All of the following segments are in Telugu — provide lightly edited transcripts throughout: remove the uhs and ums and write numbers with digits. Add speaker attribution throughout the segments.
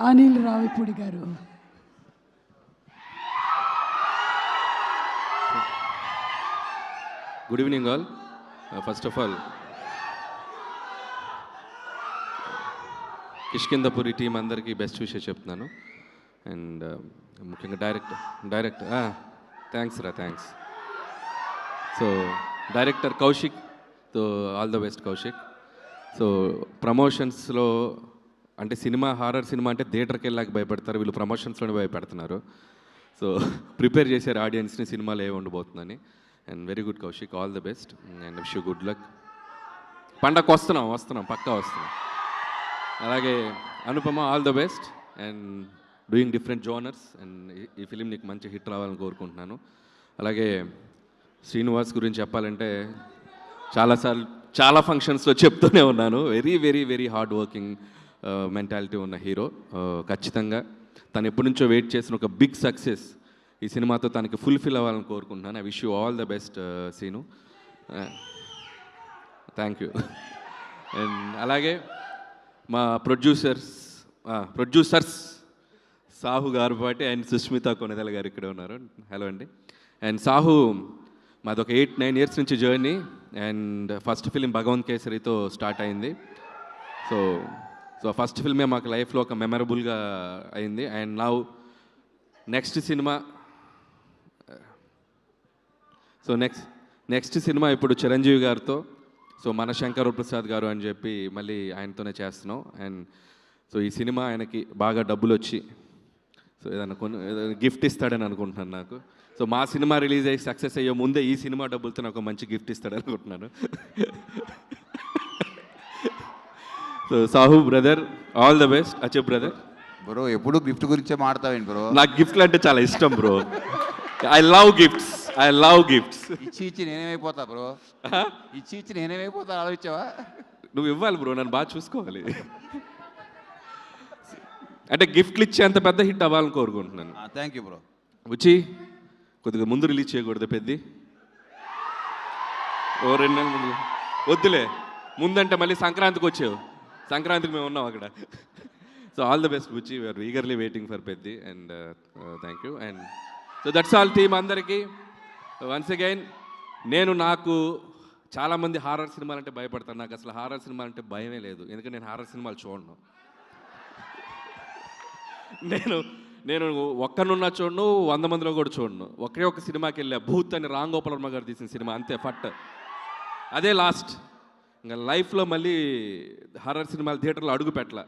Speaker 1: అనిల్ రావిపూడి గారు.
Speaker 2: Good evening all. First of all Kishkindhapuri team అందరికీ బెస్ట్ విషయం చెప్తున్నాను. అండ్ ముఖ్యంగా director thanks. So director Kaushik, so all the best Kaushik. So ప్రమోషన్స్లో అంటే హారర్ సినిమా అంటే థియేటర్కి వెళ్ళాక భయపడతారు, వీళ్ళు ప్రమోషన్స్లోనే భయపెడుతున్నారు. సో ప్రిపేర్ చేశారు ఆడియన్స్ని సినిమాలో ఏ ఉండబోతుందని. And very good Kaushik, all the best and wish you good luck. పండగకు వస్తున్నాం పక్కా వస్తున్నాం. అలాగే Anupama, all the best and doing different genres. And ఈ ఫిలిం నీకు మంచి హిట్ రావాలని కోరుకుంటున్నాను. అలాగే శ్రీనివాస్ గురించి చెప్పాలంటే చాలా ఫంక్షన్స్లో చెప్తూనే ఉన్నాను, very very very hard working mentality ఉన్న హీరో. ఖచ్చితంగా తను ఎప్పటి నుంచో వెయిట్ చేసిన ఒక బిగ్ సక్సెస్ ఈ సినిమాతో తనకి ఫుల్ఫిల్ అవ్వాలని కోరుకుంటున్నాను. I wish you all the best Seenu. Thank you. And అలాగే మా ప్రొడ్యూసర్స్ సాహు గారు పాటి అండ్ సుష్మిత కొనెదల గారు ఇక్కడ ఉన్నారు. హలో అండి. అండ్ సాహు మాదొక 8-9 ఇయర్స్ నుంచి journey. And first film Bhagavanth కేసరితో స్టార్ట్ అయింది. సో ఫస్ట్ ఫిల్మే మాకు లైఫ్లో ఒక మెమరబుల్గా అయింది. అండ్ నౌ నెక్స్ట్ సినిమా ఇప్పుడు చిరంజీవి గారితో, సో మన శంకర్ ప్రసాద్ గారు అని చెప్పి మళ్ళీ ఆయనతోనే చేస్తున్నాం. అండ్ సో ఈ సినిమా ఆయనకి బాగా డబ్బులు వచ్చి సో ఏదైనా గిఫ్ట్ ఇస్తాడని అనుకుంటున్నాను నాకు. సో మా సినిమా రిలీజ్ అయ్యి సక్సెస్ అయ్యే ముందే ఈ సినిమా డబ్బులతో నాకు మంచి గిఫ్ట్ ఇస్తాడని అనుకుంటున్నాను. So Sahu brother, all the best. అచ్చే బ్రదర్.
Speaker 3: బ్రో ఎప్పుడు గిఫ్ట్ గురించే మాట్లాడతావేంటి బ్రో?
Speaker 2: నాకు గిఫ్ట్లు అంటే చాలా ఇష్టం బ్రో. I love gifts.
Speaker 3: ఇచ్చి నేనేమైపోతా బ్రో? ఇచ్చి నేనేమైపోతా ఆలోచించావా?
Speaker 2: నువ్వు ఇవ్వాలి బ్రో, నన్ను బాగా చూసుకోవాలి. అంటే గిఫ్ట్లు ఇచ్చేంత పెద్ద హిట్ అవ్వాలని కోరుకుంటున్నాను.
Speaker 3: Thank you bro.
Speaker 2: వచ్చి కొద్దిగా ముందు రిలీజ్ చేయకూడదు పెద్ద, ఓ 2 నెలల ముందు వద్దులే. ముందంటే మళ్ళీ సంక్రాంతికి వచ్చావు, సంక్రాంతికి మేము ఉన్నాం అక్కడ. So all the best Buchi, we are eagerly waiting for Peddi. And thank you. And so that's all team అందరికీ. వన్స్ అగైన్ నాకు చాలామంది హారర్ సినిమాలు అంటే భయపడతాను. నాకు అసలు హారర్ సినిమా అంటే భయమే లేదు, ఎందుకంటే నేను హారర్ సినిమాలు చూడను. నేను ఒక్కనున్నా చూడను, 100 మందిలో కూడా చూడను. ఒకే ఒక సినిమాకి వెళ్ళా, భూత్ అని రామ్ గోపాల్ వర్మ గారు తీసిన సినిమా, అంతే ఫట్. అదే లాస్ట్. ఇంకా లైఫ్లో మళ్ళీ హారర్ సినిమాలు థియేటర్లో అడుగు పెట్టాల.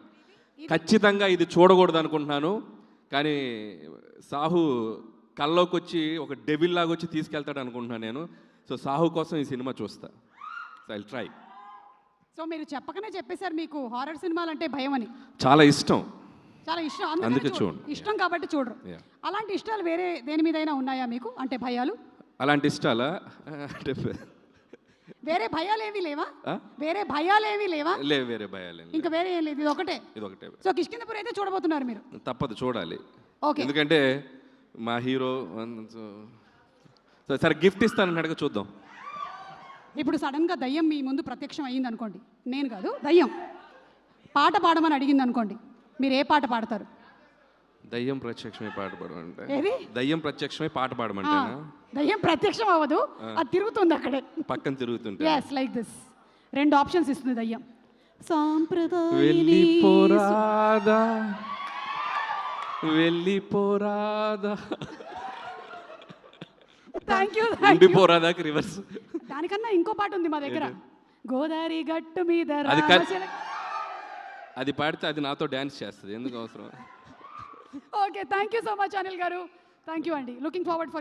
Speaker 2: ఖచ్చితంగా ఇది చూడకూడదు అనుకుంటున్నాను, కానీ సాహు కల్లోకి వచ్చి ఒక డెవిల్ లాగా వచ్చి తీసుకెళ్తాడు అనుకుంటున్నాను నేను. సో సాహు కోసం ఈ సినిమా చూస్తా. So I'll try.
Speaker 1: సో మీరు చెప్పకనే చెప్పేశారు మీకు హారర్ సినిమాలు అంటే భయం అని.
Speaker 2: చాలా ఇష్టం,
Speaker 1: అందుకే ఇష్టం కాబట్టి చూడరు. అలాంటి ఇష్టాలు వేరే దేని మీదైనా ఉన్నాయా మీకు? అంటే భయాలు
Speaker 2: అలాంటి ఇష్టాలా? అంటే
Speaker 1: వేరే భయాలు ఏవి లేవా? వేరే భయాలు ఏవి లేవా?
Speaker 2: లేవు, వేరే భయాలు
Speaker 1: ఇంకా వేరే ఏం లేదు, ఇది ఒకటే. సో కిష్కిందపురి అయితే చూడబోతున్నారు మీరు?
Speaker 2: తప్పదు, చూడాలి.
Speaker 1: ఓకే.
Speaker 2: ఎందుకంటే మా హీరో. సరే గిఫ్ట్ ఇస్తానని చూద్దాం.
Speaker 1: ఇప్పుడు సడన్గా దయ్యం మీ ముందు ప్రత్యక్షం అయ్యింది అనుకోండి, నేను కాదు దయ్యం పాట పాడమని అడిగింది అనుకోండి, మీరు ఏ పాట పాడతారు?
Speaker 2: దయ్యం ప్రత్యక్షమై పాట పాడమంటే? దయ్యం ప్రత్యక్షమై పాట పాడమంటే?
Speaker 1: దయ్యం ప్రత్యక్షం అవ్వదు, అది తిరుగుతుంది అక్కడే
Speaker 2: పక్కన తిరుగుతుంటే.
Speaker 1: yes like this 2 ఆప్షన్స్ ఇస్తుంది దయ్యం.
Speaker 2: వెళ్ళిపోరాదా
Speaker 1: థ్యాంక్ యూ.
Speaker 2: ఉండిపోరాదాకి రివర్స్.
Speaker 1: దానికన్నా ఇంకో పాట ఉంది మా దగ్గర, గోదావరి గట్టు మీద.
Speaker 2: అది పాడితే అది నాతో డ్యాన్స్ చేస్తుంది, ఎందుకు అవసరం?
Speaker 1: Okay, thank you so much Anil గారు. థ్యాంక్ యూ అండి. Looking forward for